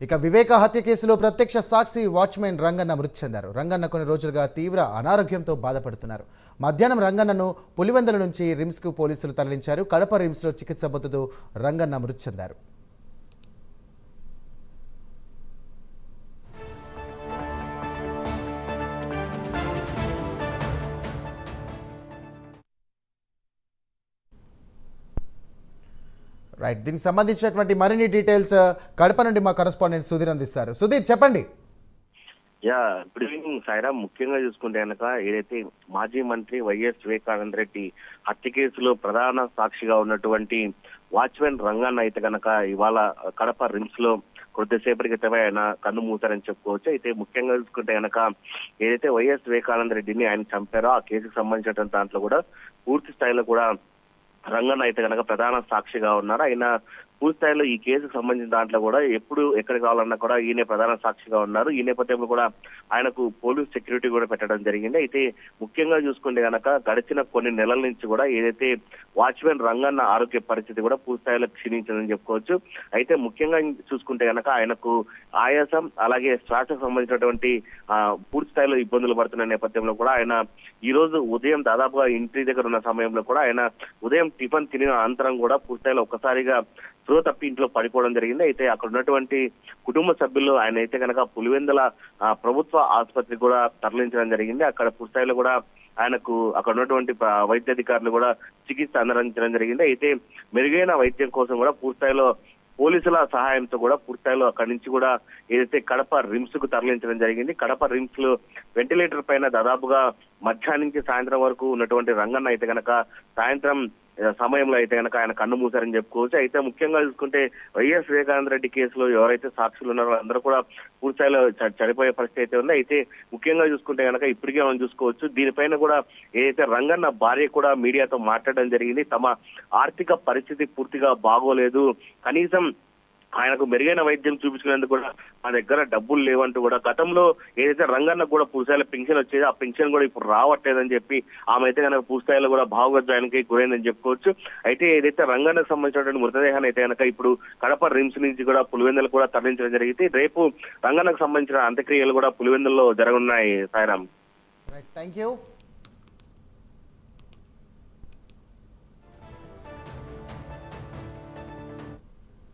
ఇక వివేక హత్య కేసులో ప్రత్యక్ష సాక్షి వాచ్మెన్ రంగన్న మృతి చెందారు. రంగన్న కొన్ని రోజులుగా తీవ్ర అనారోగ్యంతో బాధపడుతున్నారు. మధ్యాహ్నం రంగన్నను పులివెందుల నుంచి రిమ్స్కు పోలీసులు తరలించారు. కడప రిమ్స్లో చికిత్స పొందుతూ రంగన్న మృతి చెందారు. రైట్, దీనికి సంబంధించినటువంటి మరిన్ని డీటెయిల్స్ కడప నుండి మా కరెస్పాండెంట్ సుధీర్ అందిస్తారు. సుధీర్, చెప్పండి. Good evening Sairam. ముఖ్యంగా చూసుకుంటే కనుక ఏదైతే మాజీ మంత్రి వైఎస్ వివేకానంద రెడ్డి హత్య కేసులో ప్రధాన సాక్షిగా ఉన్నటువంటి వాచ్మెన్ రంగన్న అయితే కనుక ఇవాళ కడప రిమ్స్ లో కొద్దిసేపటి క్రితమే ఆయన కన్ను మూసారని చెప్పుకోవచ్చు. అయితే ముఖ్యంగా చూసుకుంటే కనుక ఏదైతే వైఎస్ వివేకానంద రెడ్డిని ఆయన చంపారో ఆ కేసుకు సంబంధించినటువంటి దాంట్లో కూడా పూర్తి స్థాయిలో కూడా రంగన్న అయితే కనుక ప్రధాన సాక్షిగా ఉన్నారు. ఆయన పూర్తి స్థాయిలో ఈ కేసుకు సంబంధించిన దాంట్లో కూడా ఎప్పుడు ఎక్కడికి కావాలన్నా కూడా ఈయన ప్రధాన సాక్షిగా ఉన్నారు. ఈ నేపథ్యంలో కూడా ఆయనకు పోలీస్ సెక్యూరిటీ కూడా పెట్టడం జరిగింది. అయితే ముఖ్యంగా చూసుకుంటే కనుక గడిచిన కొన్ని నెలల నుంచి కూడా ఏదైతే వాచ్మెన్ రంగన్న ఆరోగ్య పరిస్థితి కూడా పూర్తి స్థాయిలో క్షీణించిందని చెప్పుకోవచ్చు. అయితే ముఖ్యంగా చూసుకుంటే కనుక ఆయనకు ఆయాసం అలాగే శ్వాసకు సంబంధించినటువంటి పూర్తి స్థాయిలో ఇబ్బందులు పడుతున్న నేపథ్యంలో కూడా ఆయన ఈ రోజు ఉదయం దాదాపుగా ఇంటి దగ్గర ఉన్న సమయంలో కూడా ఆయన ఉదయం టిఫిన్ తినిన అనంతరం కూడా పూర్తి స్థాయిలో ఒక్కసారిగా స్పృహ తప్పి ఇంట్లో పడిపోవడం జరిగింది. అయితే అక్కడ ఉన్నటువంటి కుటుంబ సభ్యులు ఆయన అయితే కనుక పులివెందుల ప్రభుత్వ ఆసుపత్రికి కూడా తరలించడం జరిగింది. అక్కడ పూర్తిస్థాయిలో కూడా ఆయనకు అక్కడ ఉన్నటువంటి వైద్యాధికారులు కూడా చికిత్స అందించడం జరిగింది. అయితే మెరుగైన వైద్యం కోసం కూడా పూర్తిస్థాయిలో పోలీసుల సహాయంతో కూడా పూర్తిస్థాయిలో అక్కడి నుంచి కూడా ఏదైతే కడప రిమ్స్ కు తరలించడం జరిగింది. కడప రిమ్స్ లో వెంటిలేటర్ పైన దాదాపుగా మధ్యాహ్నం నుంచి సాయంత్రం వరకు ఉన్నటువంటి రంగన్న అయితే కనుక సాయంత్రం సమయంలో అయితే కనుక ఆయన కన్ను మూసారని చెప్పుకోవచ్చు. అయితే ముఖ్యంగా చూసుకుంటే వైఎస్ వివేకానంద రెడ్డి కేసులో ఎవరైతే సాక్షులు ఉన్నారో అందరూ కూడా పూర్తిస్థాయిలో చనిపోయే పరిస్థితి అయితే ఉంది. అయితే ముఖ్యంగా చూసుకుంటే కనుక ఇప్పటికే మనం చూసుకోవచ్చు దీనిపైన కూడా ఏదైతే రంగన్న భార్య కూడా మీడియాతో మాట్లాడడం జరిగింది. తమ ఆర్థిక పరిస్థితి పూర్తిగా బాగోలేదు, కనీసం ఆయనకు మెరుగైన వైద్యం చూపించుకునేందుకు కూడా మా దగ్గర డబ్బులు లేవంటూ కూడా గతంలో ఏదైతే రంగన్నకు కూడా పూర్తిస్థాయిలో పెన్షన్ వచ్చేది ఆ పెన్షన్ కూడా ఇప్పుడు రావట్లేదని చెప్పి ఆమె అయితే కనుక పూర్తిస్థాయిలో కూడా భావోద్వేగానికి గురైందని చెప్పుకోవచ్చు. అయితే ఏదైతే రంగన్నకు సంబంధించినటువంటి మృతదేహాన్ని అయితే కనుక ఇప్పుడు కడప రిమ్స్ నుంచి కూడా పులివెందులు కూడా తరలించడం జరిగింది. రేపు రంగన్నకు సంబంధించిన అంత్యక్రియలు కూడా పులివెందుల్లో జరగనున్నాయి. సాయిరామ్. Right, thank you.